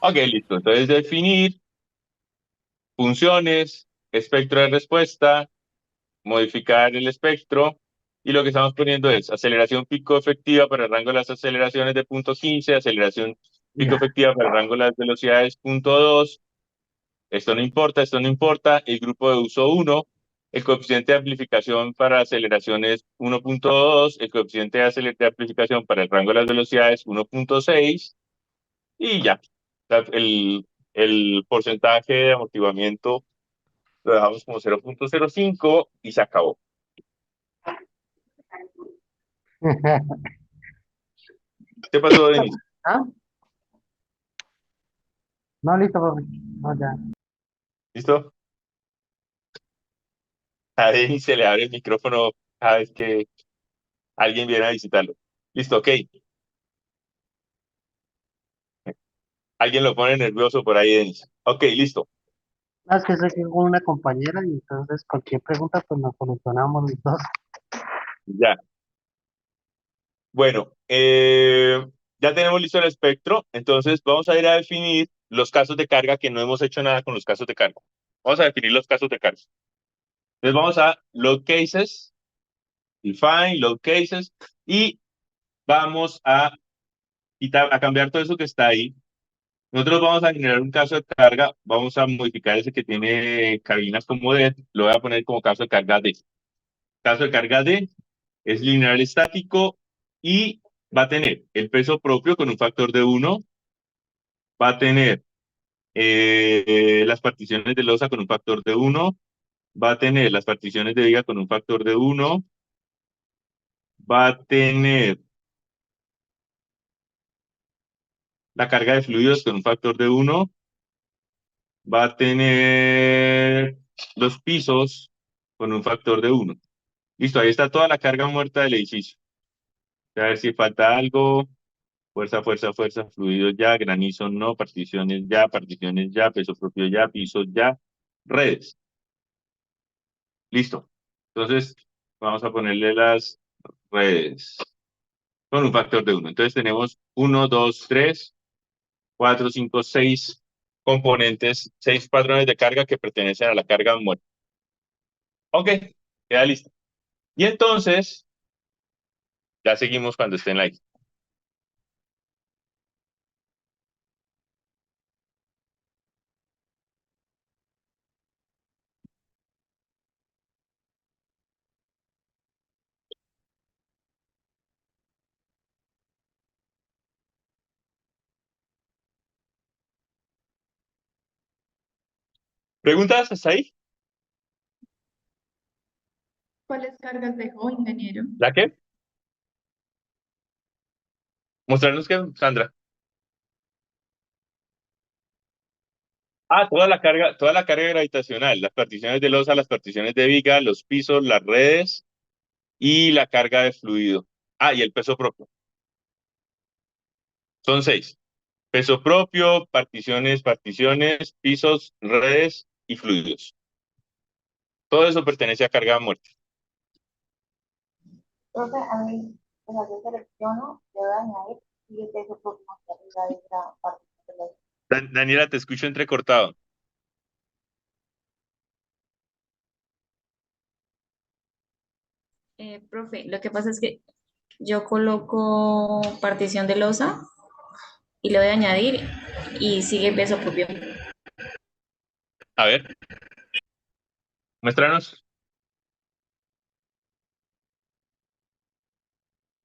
Ok, listo. Entonces, definir funciones, espectro de respuesta, modificar el espectro, y lo que estamos poniendo es aceleración pico efectiva para el rango de las aceleraciones de punto 15, aceleración pico efectiva para el rango de las velocidades punto 2. Esto no importa, el grupo de uso 1, el coeficiente de amplificación para aceleración es 1.2, el coeficiente de amplificación para el rango de las velocidades 1.6, y ya. El porcentaje de amortiguamiento lo dejamos como 0.05 y se acabó. ¿Qué pasó, Denis? ¿Ah? No, listo, profe. No, ya. ¿Listo? A Denis se le abre el micrófono cada vez que alguien viene a visitarlo. Listo, ok. Alguien lo pone nervioso por ahí, Denis. Ok, listo. No, es que soy con una compañera y entonces cualquier pregunta pues nos solucionamos los dos. Ya. Bueno, ya tenemos listo el espectro, entonces vamos a ir a definir los casos de carga que no hemos hecho nada con los casos de carga. Vamos a definir los casos de carga. Entonces vamos a load cases, define, load cases, y vamos a cambiar todo eso que está ahí. Nosotros vamos a generar un caso de carga, vamos a modificar ese que tiene cabinas como D, lo voy a poner como caso de carga D. Caso de carga D es lineal estático y va a tener el peso propio con un factor de 1, va a tener las particiones de losa con un factor de 1, va a tener las particiones de viga con un factor de 1, va a tener la carga de fluidos con un factor de 1, va a tener los pisos con un factor de 1. Listo, ahí está toda la carga muerta del edificio. A ver si falta algo. Fuerza, fuerza, fuerza, fluidos ya, granizo no, particiones ya, peso propio ya, pisos ya, redes. Listo. Entonces, vamos a ponerle las redes con un factor de 1. Entonces tenemos 1, 2, 3, 4, 5, 6 componentes, 6 patrones de carga que pertenecen a la carga muerta. Ok, queda listo. Y entonces, ya seguimos cuando estén ahí. ¿Preguntas hasta ahí? ¿Cuáles cargas dejó, ingeniero? ¿La qué? Mostrarnos qué, Sandra. Ah, toda la carga gravitacional, las particiones de losa, las particiones de viga, los pisos, las redes y la carga de fluido. Ah, y el peso propio. Son 6. Peso propio, particiones, pisos, redes y fluidos. Todo eso pertenece a carga muerta. Profe, a mí, pues yo selecciono, le voy a añadir y el peso propio hacia arriba de esa parte de la. Daniela, te escucho entrecortado. Profe, lo que pasa es que yo coloco partición de losa y le voy a añadir y sigue peso propio. A ver, muéstranos.